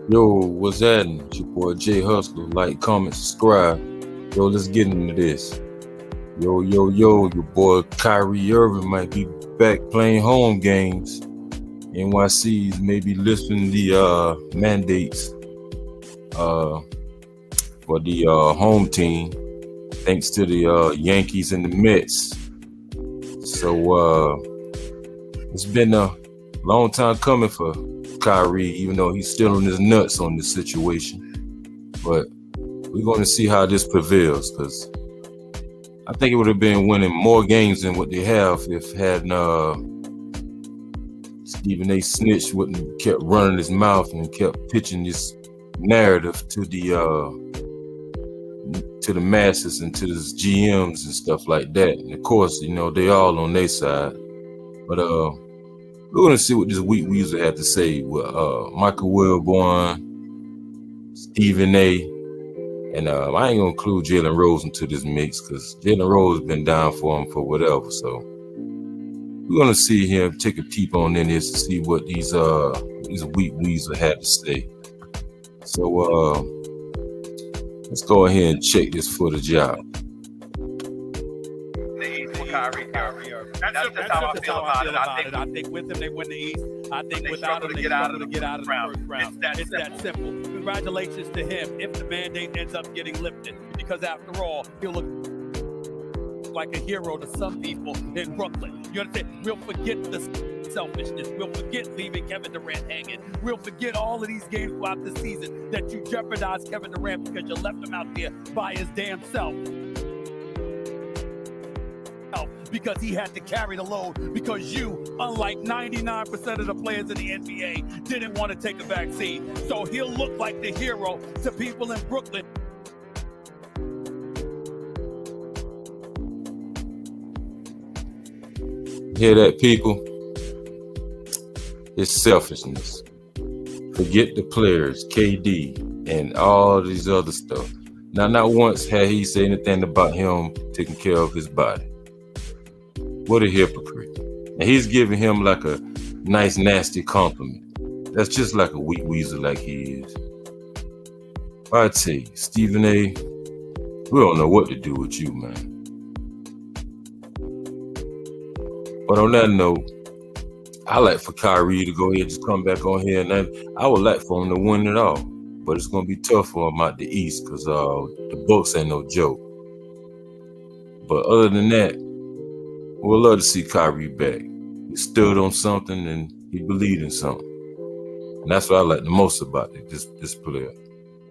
Yo, what's happening? It's your boy Jay Hustler. Like, comment, subscribe. Yo, let's get into this. Yo, your boy Kyrie Irving might be back playing home games. NYC's maybe lifting the mandates uh, for the home team, thanks to the Yankees and the Mets. So it's been a long time coming for Kyrie, even though he's still on his nuts on this situation. But we're going to see how this prevails, because I think it would have been winning more games than what they have if hadn't Stephen A. Snitch wouldn't kept running his mouth and kept pitching this narrative to the masses and to the GMs and stuff like that. And of course, they all on their side. But we're gonna see what this Wheat Weasel had to say with Michael Wilborn, Stephen A. And I ain't gonna include Jalen Rose into this mix because Jalen Rose been down for him for whatever. So we're gonna see him take a peep on in this to see what these Wheat Weasel had to say. So let's go ahead and check this footage out. That's just how I feel about it. I think with them they win the East. I think without them they struggle to get out of the first round. It's that simple. Congratulations to him if the mandate ends up getting lifted, because after all, he'll look like a hero to some people in Brooklyn. You understand? We'll forget the selfishness. We'll forget leaving Kevin Durant hanging. We'll forget all of these games throughout the season that you jeopardized Kevin Durant because you left him out there by his damn self. Because he had to carry the load, because you, unlike 99% of the players in the NBA, didn't want to take a vaccine. So he'll look like the hero to people in Brooklyn. Hear that, people? It's selfishness. Forget the players, KD, and all these other stuff. Now, not once had he said anything about him taking care of his body. What a hypocrite. And he's giving him like a nice, nasty compliment. That's just like a Wheat Weasel like he is. I tell you, Stephen A., we don't know what to do with you, man. But on that note, I like for Kyrie to go ahead and just come back on here, and I would like for him to win it all. But it's going to be tough for him out the East because the Bucks ain't no joke. But other than that, we'd love to see Kyrie back. He stood on something and he believed in something. And that's what I like the most about it, this player.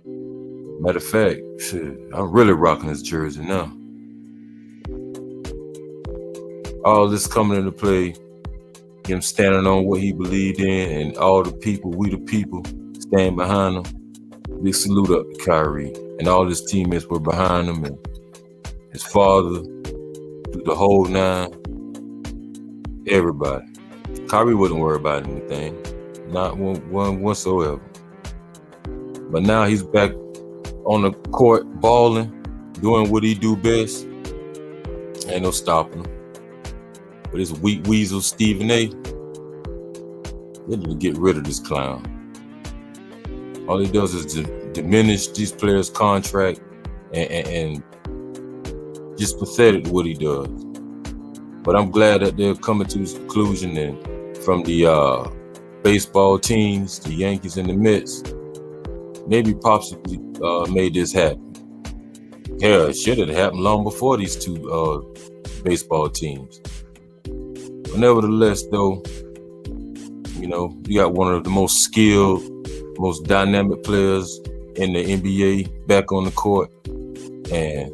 Matter of fact, shit, I'm really rocking his jersey now. All this coming into play, him standing on what he believed in, and all the people, we the people, stand behind him. Big salute up to Kyrie. And all his teammates were behind him, and his father, through the whole nine. Everybody. Kyrie wouldn't worry about anything. Not one whatsoever. But now he's back on the court balling, doing what he do best. Ain't no stopping him. But this Wheat Weasel Stephen A., they need to get rid of this clown. All he does is diminish these players' contract and just pathetic what he does. But I'm glad that they're coming to this conclusion, and from the baseball teams, the Yankees and the Mets, maybe possibly made this happen. Hell, it should have happened long before these two baseball teams. But nevertheless, though, you got one of the most skilled, most dynamic players in the NBA back on the court. And,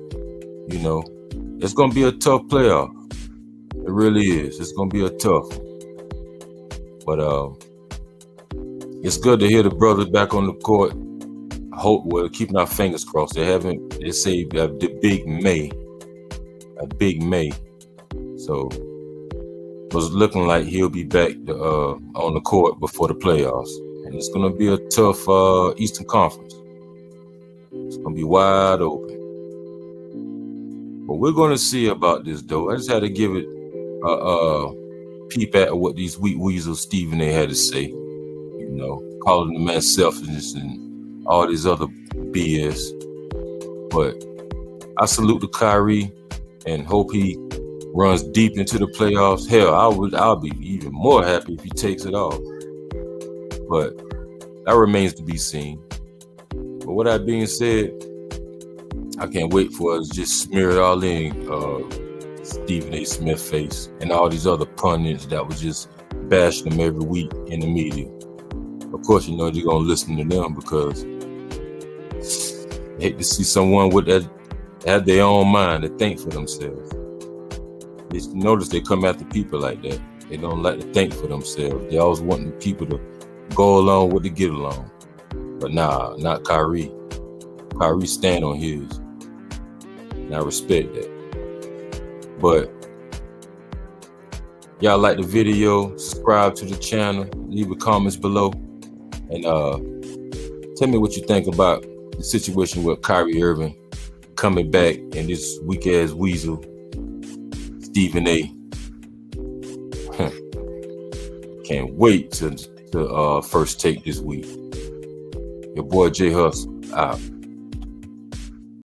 it's going to be a tough playoff. It really is. It's going to be a tough one. But it's good to hear the brothers back on the court. I hope we're keeping our fingers crossed. They say a big May. So it was looking like he'll be back on the court before the playoffs. And it's going to be a tough Eastern Conference. It's going to be wide open. But we're going to see about this, though. I just had to give it peep at what these Wheat Weasel Stephen A. had to say. calling the man selfishness and all these other BS. But I salute to Kyrie and hope he runs deep into the playoffs. Hell, I'll be even more happy if he takes it off. But that remains to be seen. But with that being said, I can't wait for us to just smear it all in Stephen A. Smith face and all these other pundits that was just bashing him every week in the media. Of course, you're gonna listen to them because they hate to see someone with that have their own mind to think for themselves. Just notice they come after people like that. They don't like to think for themselves. They always want the people to go along with the get along. But nah, not Kyrie. Kyrie stand on his. And I respect that. But y'all like the video, subscribe to the channel, leave the comments below, and tell me what you think about the situation with Kyrie Irving coming back and this weak ass weasel Stephen A. Can't wait to first take this week. Your boy J Hustle out.